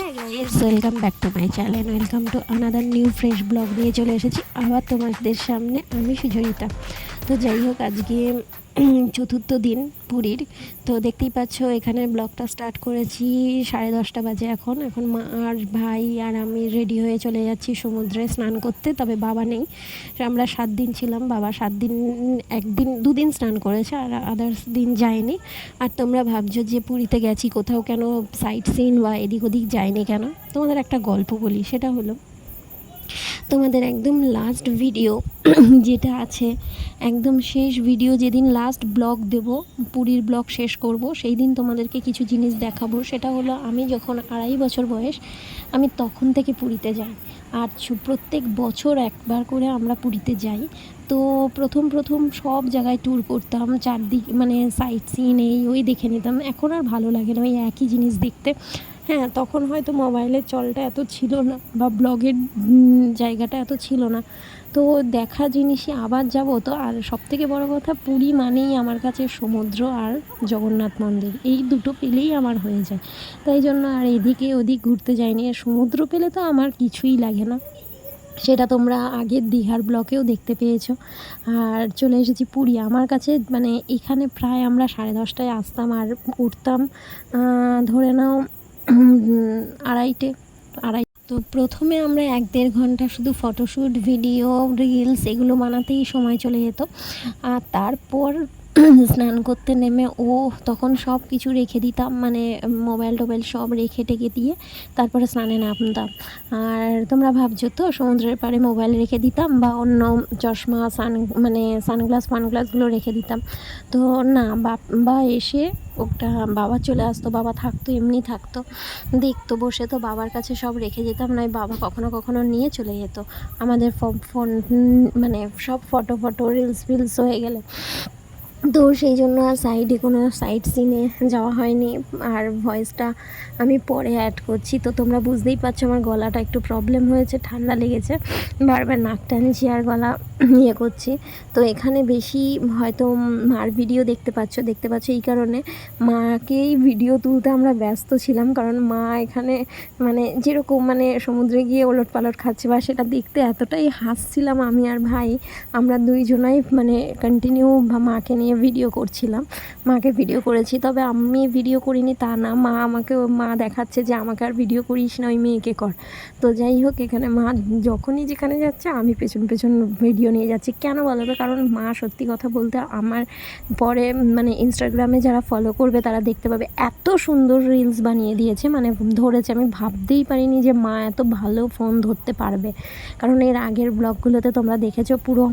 হ্যাঁ guys, welcome back to my channel. Welcome to another new fresh blog নিয়ে চলে এসেছি আবার তোমাদের সামনে। আমি সুচরিতা। তো যাই হোক, আজকে চতুর্থ দিন পুরীর। তো দেখতেই পাচ্ছ এখানে ব্লগটা স্টার্ট করেছি 10:30 বাজে। এখন মা আর ভাই আর আমি রেডি হয়ে চলে যাচ্ছি সমুদ্রে স্নান করতে। তবে বাবা নেই, আমরা 7 দিন ছিলাম। বাবা 7 দিন, একদিন 2 দিন স্নান করেছে, আর আদার্স দিন যায়নি। আর তোমরা ভাবছো যে পুরীতে গেছি কোথাও কেন সাইট সিন বা এদিক ওদিক যায়নি কেন, তোমাদের একটা গল্প বলি। সেটা হলো, তোমাদের একদম লাস্ট ভিডিও যেটা আছে, একদম শেষ ভিডিও, যেদিন লাস্ট ব্লগ দেব, পুরীর ব্লগ শেষ করব, সেই দিন তোমাদেরকে কিছু জিনিস দেখাবো। সেটা হলো, আমি যখন 2.5 বছর বয়স, আমি তখন থেকে পুরীতে যাই। আর প্রত্যেক বছর একবার করে আমরা পুরীতে যাই। তো প্রথম সব জায়গায় ট্যুর করতাম, চারদিক মানে সাইট সিন এই ওই দেখে নিতাম। এখন আর ভালো লাগে না ওই একই জিনিস দেখতে। হ্যাঁ, তখন হয়তো মোবাইলের চলটা এত ছিল না, বা ব্লগের জায়গাটা এত ছিল না। তো দেখা জিনিসই আবার যাব। তো আর সবথেকে বড় কথা, পুরী মানেই আমার কাছে সমুদ্র আর জগন্নাথ মন্দির, এই দুটো পেলেই আমার হয়ে যায়। তাই জন্য আর এদিকে ওদিক ঘুরতে যাইনি। আর সমুদ্র পেলে তো আমার কিছুই লাগে না, সেটা তোমরা আগের দীঘার ব্লকেও দেখতে পেয়েছো। আর চলে এসেছি পুরী। আমার কাছে মানে এখানে প্রায় আমরা 10:30টায় আসতাম আর উঠতাম ধরে নাও 2:30 আড়াই। তো প্রথমে আমরা 1-1.5 ঘন্টা শুধু ফটোশ্যুট, ভিডিও, রিলস এগুলো বানাতেই সময় চলে যেত। আর তারপর স্নান করতে নেমে তখন সব কিছু রেখে দিতাম, মানে মোবাইল টোবাইল সব রেখে টেকে দিয়ে তারপরে স্নানে নামতাম। আর তোমরা ভাবছো তো সমুদ্রের পাড়ে মোবাইল রেখে দিতাম বা অন্য চশমা, মানে সানগ্লাসগুলো রেখে দিতাম। তো না, বা এসে ওটা বাবা চলে আসতো, বাবা থাকতো, এমনি থাকতো, দেখতো বসে। তো বাবার কাছে সব রেখে যেতাম, নয় বাবা কখনো কখনো নিয়ে চলে যেত আমাদের ফোন, মানে সব ফটো রিলস হয়ে গেলে। তো সেই জন্য আর কোনো সাইট সিনে যাওয়া হয়নি। আর ভয়েসটা আমি পরে অ্যাড করছি। তো তোমরা বুঝতেই পারছো আমার গলাটা একটু প্রবলেম হয়েছে, ঠান্ডা লেগেছে, বারবার নাক টানছি আর গলা ইয়ে করছি। তো এখানে বেশি হয়তো মার ভিডিও দেখতে পাচ্ছ এই কারণে, মাকেই ভিডিও তুলতে আমরা ব্যস্ত ছিলাম। কারণ মা এখানে মানে যেরকম মানে সমুদ্রে গিয়ে ওলটপালট খাচ্ছে, বা সেটা দেখতে এতটাই হাসছিলাম আমি আর ভাই। আমরা দুইজনাই মানে কন্টিনিউ মাকে নিয়ে ভিডিও করছিলাম, মাকে ভিডিও করেছি। তবে আমি ভিডিও করিনি তা না, মা দেখাচ্ছে যে আমাকে আর ভিডিও করিস না, ওই মেয়েকে কর। তো যাই হোক, এখানে মা যখনই যেখানে যাচ্ছে আমি পেছন ভিডিও নিয়ে যাচ্ছি। কেন বলো তো? কারণ মা সত্যি কথা বলতে আমার পরে মানে ইনস্টাগ্রামে যারা ফলো করবে তারা দেখতে পাবে এত সুন্দর রিলস বানিয়ে দিয়েছে, মানে ধরেছে। আমি ভাবতেই পারিনি যে মা এত ভালো ফোন ধরতে পারবে। কারণ এর আগের ব্লগগুলোতে তোমরা দেখেছো পুরো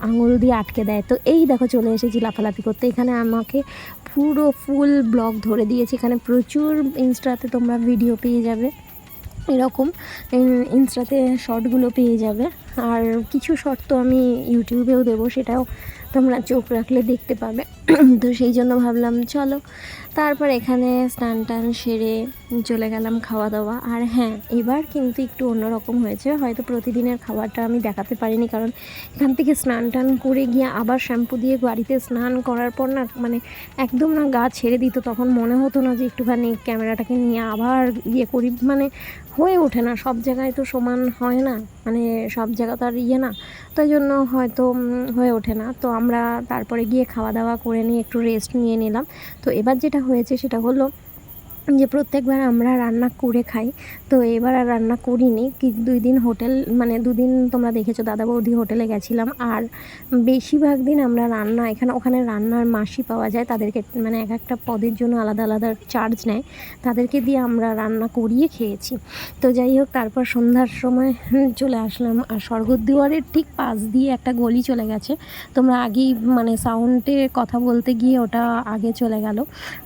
আঙুল দিয়ে আটকে দেয়। তো এই দেখো চলে এসেছি লাফালাফি করতে। এখানে আমাকে পুরো ফুল ব্লগ ধরে দিয়েছে। এখানে প্রচুর ইনস্টাতে তোমরা ভিডিও পেয়ে যাবে, এরকম ইনস্টাতে শর্টগুলো পেয়ে যাবে। আর কিছু শর্ট তো আমি ইউটিউবেও দেবো, সেটাও তোমরা চোখ রাখলে দেখতে পাবে। তো সেই জন্য ভাবলাম চলো। তারপর এখানে স্নান টান সেরে চলে গেলাম খাওয়া দাওয়া। আর হ্যাঁ, এবার কিন্তু একটু অন্যরকম হয়েছে, হয়তো প্রতিদিনের খাবারটা আমি দেখাতে পারিনি, কারণ এখান থেকে স্নান টান করে গিয়ে আবার শ্যাম্পু দিয়ে বাড়িতে স্নান করার পর না, মানে একদম না গা ছেড়ে দিত। তখন মনে হতো না যে একটুখানি ক্যামেরাটাকে নিয়ে আবার ইয়ে করি, মানে হয়ে ওঠে না, সব জায়গায় তো সমান হয় না, মানে সব জায়গা তো আর ইয়ে না, তাই জন্য হয়তো হয়ে ওঠে না। তো আমরা তারপরে গিয়ে খাওয়া দাওয়া করে নিয়ে একটু রেস্ট নিয়ে নিলাম। তো এবার যেটা হয়েছে সেটা হলো যে প্রত্যেকবার আমরা রান্না করে খাই, তো এবার আর রান্না করিনি। 2 দিন হোটেল, মানে 2 দিন তোমরা দেখেছো দাদা বৌদি হোটেলে গেছিলাম। আর বেশিরভাগ দিন আমরা ওখানে রান্নার মাসি পাওয়া যায়, তাদেরকে মানে এক একটা পদের জন্য আলাদা আলাদা চার্জ নেয়, তাদেরকে দিয়ে আমরা রান্না করিয়ে খেয়েছি। তো যাই হোক, তারপর সন্ধ্যার সময় চলে আসলাম। আর স্বর্গদ্বারের ঠিক পাশ দিয়ে একটা গলি চলে গেছে, তোমরা আগেই মানে সাউন্ডে কথা বলতে গিয়ে ওটা আগে চলে গেল।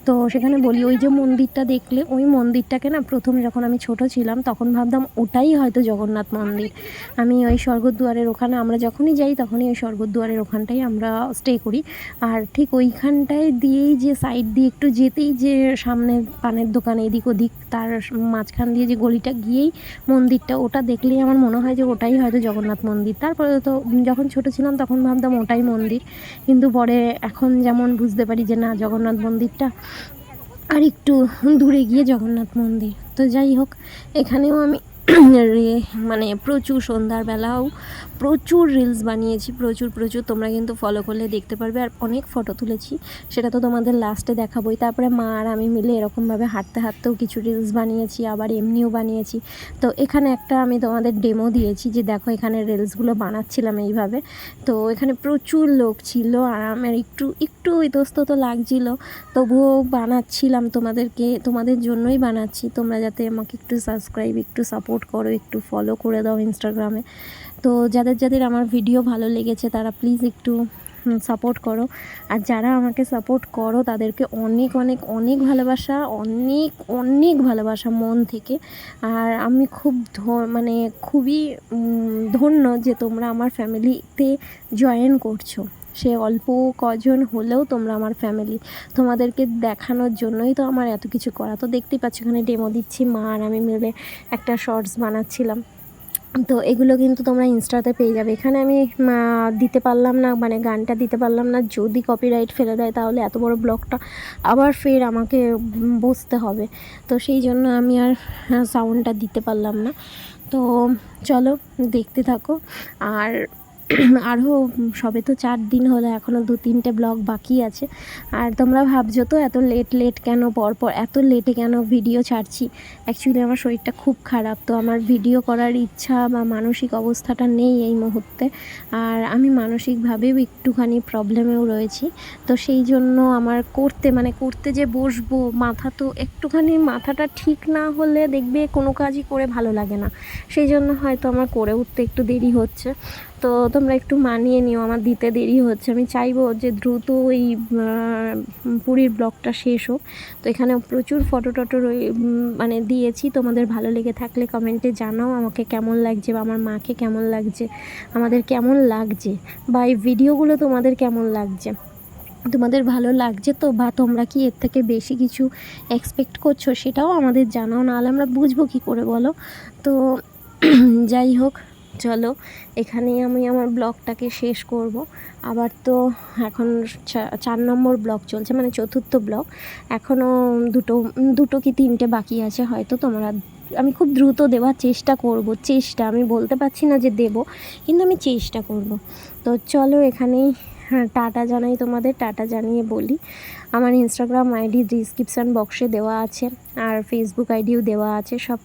তো সেখানে বলি, ওই যে মন্দিরটা দেখলে, ওই মন্দিরটাকে না প্রথম যখন আমি ছোট ছিলাম তখন ভাবতাম ওটাই হয়তো জগন্নাথ মন্দির। আমি ওই স্বর্গদ্বারের ওখানে, আমরা যখনই যাই তখনই ওই স্বর্গদ্বারের ওখানটাই আমরা স্টে করি। আর ঠিক ওইখানটায় দিয়েই যে সাইড দিয়ে একটু যেতেই যে সামনে পানের দোকান এদিক ওদিক, তার মাঝখান দিয়ে যে গলিটা গিয়েই মন্দিরটা, ওটা দেখলেই আমার মনে হয় যে ওটাই হয়তো জগন্নাথ মন্দির। তারপরে তো যখন ছোট ছিলাম তখন ভাবতাম ওটাই মন্দির, কিন্তু পরে এখন যেমন বুঝতে পারি যে না, জগন্নাথ মন্দিরটা আর একটু দূরে গিয়ে জগন্নাথ মন্দির। তো যাই হোক, এখানেও আমি মানে প্রচুর সন্ধ্যাবেলাও প্রচুর রিলস বানিয়েছি, প্রচুর তোমরা কিন্তু ফলো করলে দেখতে পারবে। আর অনেক ফটো তুলেছি, সেটা তো তোমাদের লাস্টে দেখাবোই। তারপরে মা আর আমি মিলে এরকমভাবে হাঁটতেও কিছু রিলস বানিয়েছি, আবার এমনিও বানিয়েছি। তো এখানে একটা আমি তোমাদের ডেমো দিয়েছি যে দেখো এখানে রিলসগুলো বানাচ্ছিলাম এইভাবে। তো এখানে প্রচুর লোক ছিল আর আমার একটু ইতস্তত লাগছিল, তবুও বানাচ্ছিলাম তোমাদের জন্যই বানাচ্ছি। তোমরা যাতে আমাকে একটু সাবস্ক্রাইব, একটু সাপোর্ট করো, একটু ফলো করে দাও ইনস্টাগ্রামে। তো যাদের আমার ভিডিও ভালো লেগেছে তারা প্লিজ একটু সাপোর্ট করো। আর যারা আমাকে সাপোর্ট করো তাদেরকে অনেক ভালোবাসা, অনেক ভালোবাসা মন থেকে। আর আমি মানে খুবই ধন্য যে তোমরা আমার ফ্যামিলিতে জয়েন করছো। সে অল্প কজন হলেও তোমরা আমার ফ্যামিলি। তোমাদেরকে দেখানোর জন্যই তো আমার এত কিছু করা। তো দেখতেই পাচ্ছ এখানে ডেমো দিচ্ছি, মা আর আমি মিলে একটা শর্টস বানাচ্ছিলাম। তো এগুলো কিন্তু তোমরা ইনস্টাতে পেয়ে যাবে। এখানে আমি দিতে পারলাম না, মানে গানটা দিতে পারলাম না, যদি কপিরাইট ফেলে দেয় তাহলে এত বড় ব্লগটা আবার ফের আমাকে বসতে হবে। তো সেই জন্য আমি আর সাউন্ডটা দিতে পারলাম না। তো চলো দেখতে থাকো। আর আরও সবে তো 4 দিন হলো, এখনও 2-3টে ব্লগ বাকি আছে। আর তোমরা ভাবছো তো এত লেট কেন, পরপর এত লেটে কেন ভিডিও ছাড়ছি। অ্যাকচুয়ালি আমার শরীরটা খুব খারাপ, তো আমার ভিডিও করার ইচ্ছা বা মানসিক অবস্থাটা নেই এই মুহূর্তে। আর আমি মানসিকভাবেও একটুখানি প্রবলেমেও রয়েছি। তো সেই জন্য আমার করতে যে বসবো, মাথাটা ঠিক না হলে দেখবে কোনো কাজই করে ভালো লাগে না। সেই জন্য হয়তো আমার করে উঠতে একটু দেরি হচ্ছে। তো তোমরা একটু মানিয়ে নিও, আমার দিতে দেরি হচ্ছে। আমি চাইবো যে দ্রুত এই পুরীর ব্লগটা শেষ হোক। তো এখানে প্রচুর ফটো মানে দিয়েছি। তোমাদের ভালো লেগে থাকলে কমেন্টে জানাও আমাকে কেমন লাগছে, বা আমার মাকে কেমন লাগছে, আমাদের কেমন লাগছে, বা এই ভিডিওগুলো তোমাদের কেমন লাগছে। তোমাদের ভালো লাগছে তো, বা তোমরা কি এর থেকে বেশি কিছু এক্সপেক্ট করছো সেটাও আমাদের জানাও, নাহলে আমরা বুঝবো কী করে বলো। তো যাই হোক, চলো এখানেই আমি আমার ব্লগটাকে শেষ করব। আবার তো এখন 4 নম্বর ব্লগ চলছে, মানে 4র্থ ব্লগ। এখনও দুটো কি 3টে বাকি আছে হয়তো। আমি খুব দ্রুত দেওয়ার চেষ্টা করব। আমি বলতে পারছি না যে দেব, কিন্তু আমি চেষ্টা করব। তো চলো এখানেই টাটা জানাই তোমাদের। টাটা জানিয়ে বলি, আমার ইনস্টাগ্রাম আইডি ডিসক্রিপশান বক্সে দেওয়া আছে, আর ফেসবুক আইডিও দেওয়া আছে, সব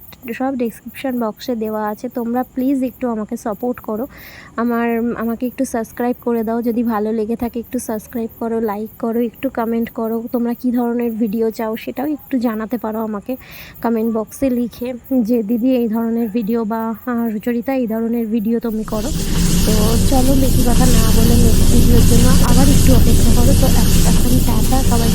ডিসক্রিপশান বক্সে দেওয়া আছে। তোমরা প্লিজ একটু আমাকে সাপোর্ট করো, আমাকে একটু সাবস্ক্রাইব করে দাও। যদি ভালো লেগে থাকে একটু সাবস্ক্রাইব করো, লাইক করো, একটু কমেন্ট করো। তোমরা কী ধরনের ভিডিও চাও সেটাও একটু জানাতে পারো আমাকে কমেন্ট বক্সে লিখে, যে দিদি এই ধরনের ভিডিও, বা সুচরিতা এই ধরনের ভিডিও তুমি করো। তো চলো বেশি কথা না বলে নেক্সট ভিডিওর জন্য আবার একটু অপেক্ষা করো। তো এখন টাটা, সবাই